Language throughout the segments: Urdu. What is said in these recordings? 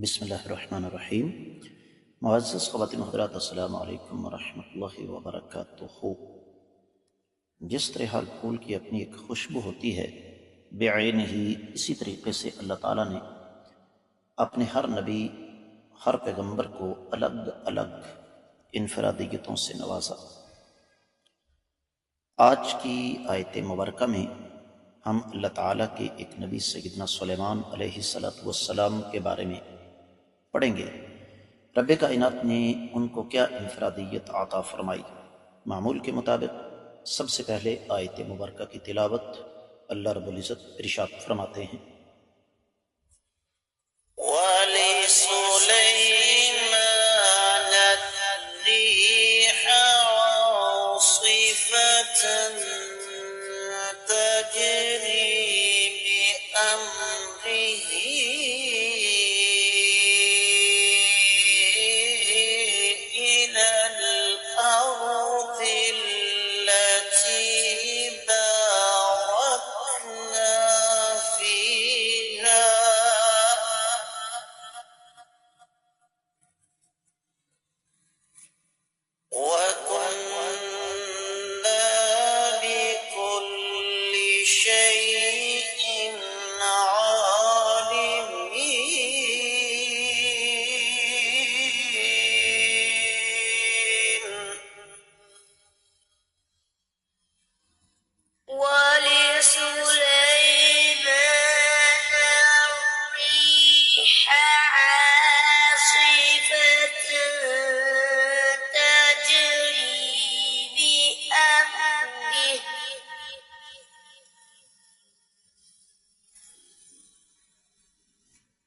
بسم اللہ الرحمن الرحیم۔ معزز خواتین و حضرات، السلام علیکم ورحمۃ اللہ وبرکاتہ۔ جس طرح ہر پھول کی اپنی ایک خوشبو ہوتی ہے، بعینہ ہی اسی طریقے سے اللہ تعالیٰ نے اپنے ہر نبی، ہر پیغمبر کو الگ الگ انفرادیتوں سے نوازا۔ آج کی آیت مبارکہ میں ہم اللہ تعالیٰ کے ایک نبی سیدنا سلیمان علیہ السلام کے بارے میں پڑھیں گے۔ رب کائنات نے ان کو کیا انفرادیت عطا فرمائی۔ معمول کے مطابق سب سے پہلے آیت مبارکہ کی تلاوت اللہ رب العزت ارشاد فرماتے ہیں، وَلِسُلَيْمَانَ الرِّيحَ عَاصِفَةً تَجْرِي بِأَمْرِهِ إِلَى الْأَرْضِ الَّتِي بَارَكْنَا فِيهَا وَكُنَّا بِكُلِّ شَيْءٍ عَالِمِينَ وَلِسُلَيْمَانَ الرِّيحَ عَاصِفَةً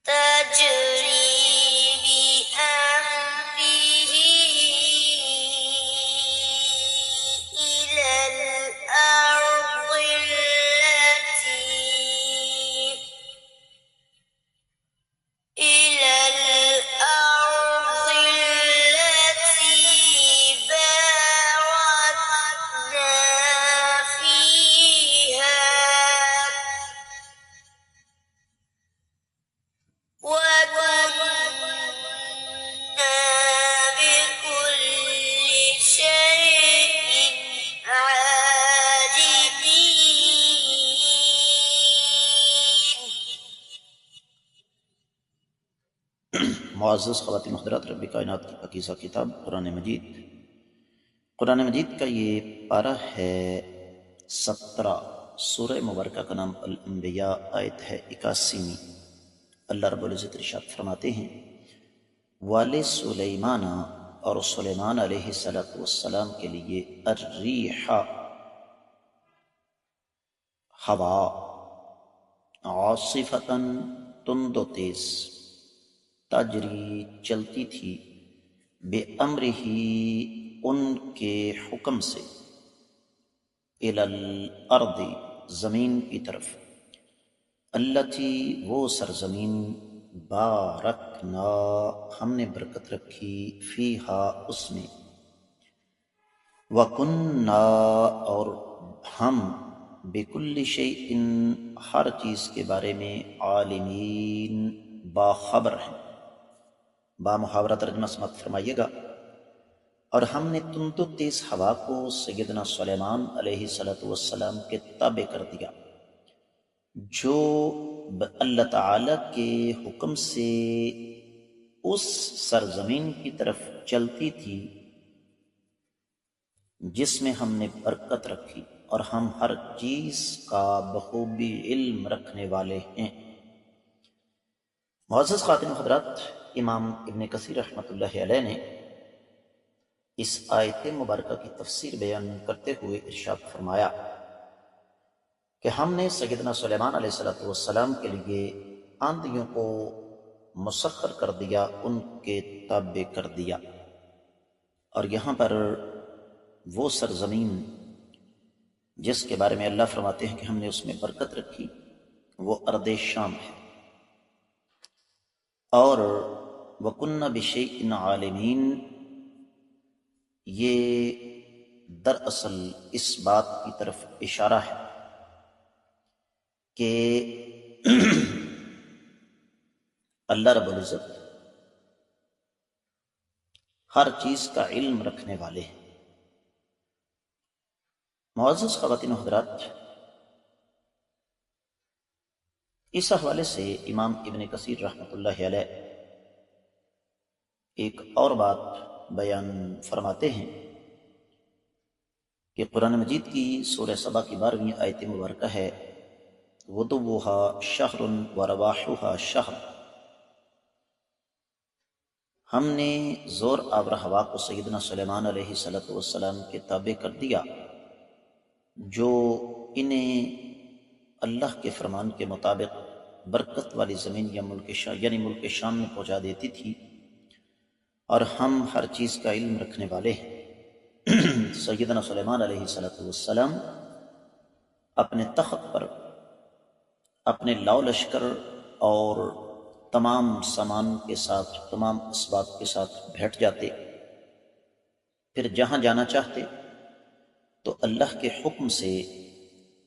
تَجْرِي بِأَمْرِهِ إِلَى الْأَرْضِ التي باركنا فيها وَكُنَّا بِكُلِّ شَيْءٍ عَالِمِينَ معزز خواتین و حضرات، رب کائنات کی پاکیزہ کتاب قرآن مجید کا یہ پارہ ہے 17۔ سورہ مبارکہ کا نام الانبیاء، آیت ہے 81۔ اللہ رب العزت ارشاد فرماتے ہیں، وَلِسُلَيْمَانَ، اور سلیمان علیہ السلام کے لیے، الریح، ہوا، عاصفتاً، تند و تیز، تجری، چلتی تھی، بے امرہ، ان کے حکم سے، الی الارض، زمین کی طرف، التی، وہ سرزمین، بارکنا، ہم نے برکت رکھی، فیہا، اس میں، وَكُنَّا، اور ہم، بِكُلِّ شَيْءٍ، ہر چیز کے بارے میں، عالمین، باخبر ہیں۔ با محاورہ ترجمہ سماعت فرمائیے گا۔ اور ہم نے تند و تیز ہوا کو سیدنا سلیمان علیہ السلام کے تابع کر دیا، جو اللہ تعالی کے حکم سے اس سرزمین کی طرف چلتی تھی جس میں ہم نے برکت رکھی، اور ہم ہر چیز کا بخوبی علم رکھنے والے ہیں۔ معزز خواتین و حضرات، امام ابن کثیر رحمۃ اللہ علیہ نے اس آیت مبارکہ کی تفسیر بیان کرتے ہوئے ارشاد فرمایا کہ ہم نے سیدنا سلیمان علیہ السلام کے لیے آندھیوں کو مسخر کر دیا، ان کے تابع کر دیا۔ اور یہاں پر وہ سرزمین جس کے بارے میں اللہ فرماتے ہیں کہ ہم نے اس میں برکت رکھی، وہ ارض شام ہے۔ اور وَكُنَّا بِشَيْءٍ عَالِمِينَ، یہ دراصل اس بات کی طرف اشارہ ہے کہ اللہ رب العزت ہر چیز کا علم رکھنے والے ہیں۔ معزز خواتین و حضرات، اس حوالے سے امام ابن کثیر رحمۃ اللہ علیہ ایک اور بات بیان فرماتے ہیں کہ قرآن مجید کی سورہ سبا کی 12ویں آیت مبارکہ ہے غدوها شہر ورواحها شہر۔ ہم نے زور آور ہوا کو سیدنا سلیمان علیہ السلام کے تابع کر دیا جو انہیں اللہ کے فرمان کے مطابق برکت والی زمین یا ملک شام میں پہنچا دیتی تھی، اور ہم ہر چیز کا علم رکھنے والے ہیں۔ سیدنا سلیمان علیہ السلام اپنے تخت پر اپنے لاؤ لشکر اور تمام سامان کے ساتھ، تمام اسباب کے ساتھ بیٹھ جاتے، پھر جہاں جانا چاہتے تو اللہ کے حکم سے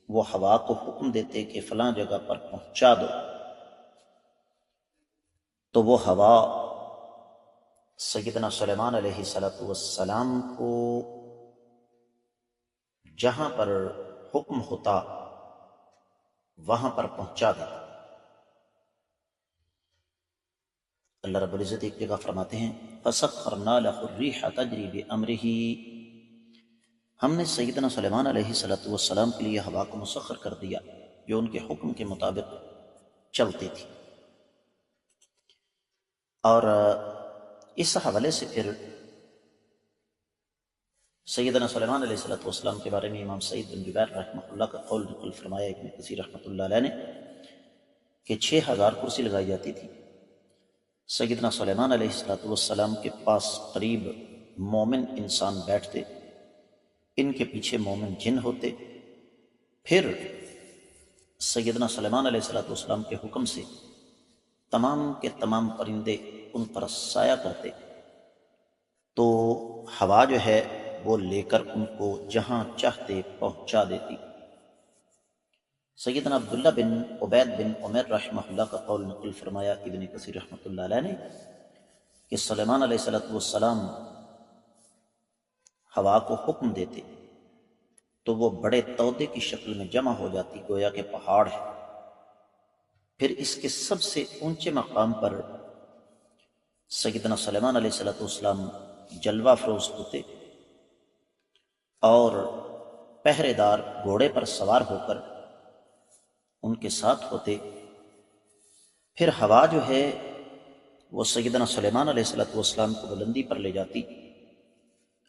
وہ ہوا کو حکم دیتے کہ فلاں جگہ پر پہنچا دو، تو وہ ہوا سیدنا سلیمان علیہ السلام کو جہاں پر حکم ہوتا وہاں پر پہنچا دیتا۔ اللہ رب العزت ایک جگہ فرماتے ہیں فَسَخَّرْنَا لَهُ الرِّيحَ تَجْرِي بِأَمْرِهِ، ہم نے سیدنا سلیمان علیہ السلام کے لیے ہوا کو مسخر کر دیا جو ان کے حکم کے مطابق چلتی تھی۔ اور اس حوالے سے پھر سیدنا سلیمان علیہ السلام کے بارے میں امام سعید بن جبیر رحمہ اللہ کا قول نقل فرمایا ابن کثیر رحمۃ اللہ علیہ نے کہ 6000 کرسی لگائی جاتی تھی۔ سیدنا سلیمان علیہ السلام کے پاس قریب مومن انسان بیٹھتے، ان کے پیچھے مومن جن ہوتے، پھر سیدنا سلیمان علیہ السلام کے حکم سے تمام کے تمام پرندے ان پر سایہ کرتے، تو ہوا جو ہے وہ لے کر ان کو جہاں چاہتے پہنچا دیتی۔ سیدنا عبداللہ بن عبید بن عمر رحمہ اللہ کا قول نقل فرمایا ابن کثیر رحمۃ اللہ علیہ نے کہ سلیمان علیہ السلام ہوا کو حکم دیتے تو وہ بڑے تودے کی شکل میں جمع ہو جاتی، گویا کہ پہاڑ ہے۔ پھر اس کے سب سے اونچے مقام پر سیدنا سلیمان علیہ السلام جلوہ افروز ہوتے اور پہرے دار گھوڑے پر سوار ہو کر ان کے ساتھ ہوتے، پھر ہوا جو ہے وہ سیدنا سلیمان علیہ السلام کو بلندی پر لے جاتی،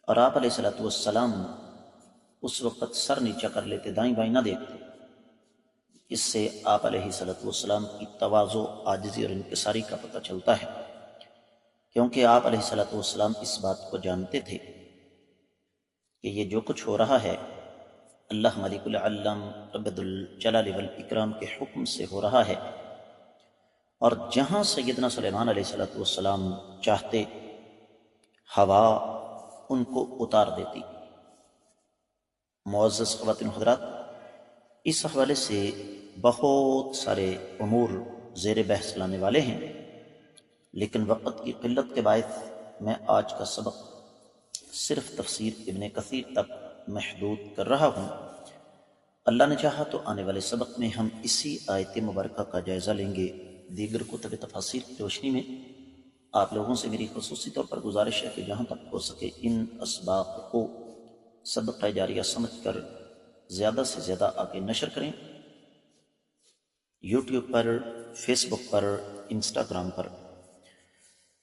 اور آپ علیہ السلام اس وقت سر نیچا کر لیتے، دائیں بائیں نہ دیکھتے۔ اس سے آپ علیہ السلام کی تواضع، عاجزی اور انکساری کا پتہ چلتا ہے، کیونکہ آپ علیہ السلام اس بات کو جانتے تھے کہ یہ جو کچھ ہو رہا ہے اللہ ملک العلم رب الجلال والاکرام کے حکم سے ہو رہا ہے، اور جہاں سیدنا سلیمان علیہ السلام چاہتے ہوا ان کو اتار دیتی۔ معزز خواتین و حضرات، اس حوالے سے بہت سارے امور زیر بحث لانے والے ہیں، لیکن وقت کی قلت کے باعث میں آج کا سبق صرف تفسیر ابن کثیر تک محدود کر رہا ہوں۔ اللہ نے چاہا تو آنے والے سبق میں ہم اسی آیت مبارکہ کا جائزہ لیں گے۔ دیگر کتب تفاسیر کی روشنی میں آپ لوگوں سے میری خصوصی طور پر گزارش ہے کہ جہاں تک ہو سکے ان اسباق کو صدقہ جاریہ سمجھ کر زیادہ سے زیادہ آگے نشر کریں، یوٹیوب پر، فیس بک پر، انسٹاگرام پر۔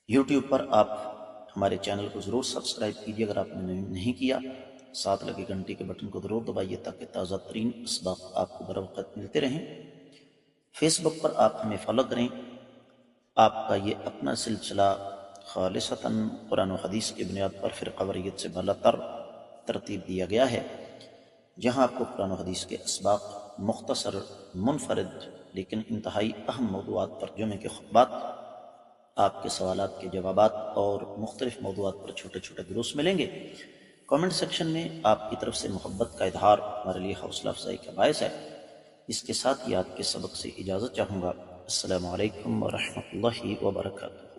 یوٹیوب پر آپ ہمارے چینل کو ضرور سبسکرائب کیجیے اگر آپ نے نہیں کیا، ساتھ لگے گھنٹی کے بٹن کو ضرور دبائیے تاکہ تازہ ترین اسباق آپ کو بر وقت ملتے رہیں۔ فیس بک پر آپ ہمیں فالو کریں۔ آپ کا یہ اپنا سلسلہ خالصتاً قرآن و حدیث کی بنیاد پر فرقہ واریت سے بالا تر ترتیب دیا گیا ہے، جہاں آپ کو قرآن و حدیث کے اسباق، مختصر، منفرد لیکن انتہائی اہم موضوعات پر جمعے کے خطبات، آپ کے سوالات کے جوابات اور مختلف موضوعات پر چھوٹے چھوٹے دروس ملیں گے۔ کامنٹ سیکشن میں آپ کی طرف سے محبت کا اظہار ہمارے لیے حوصلہ افزائی کا باعث ہے۔ اس کے ساتھ ہی آج کے سبق سے اجازت چاہوں گا۔ السلام علیکم ورحمۃ اللہ وبرکاتہ۔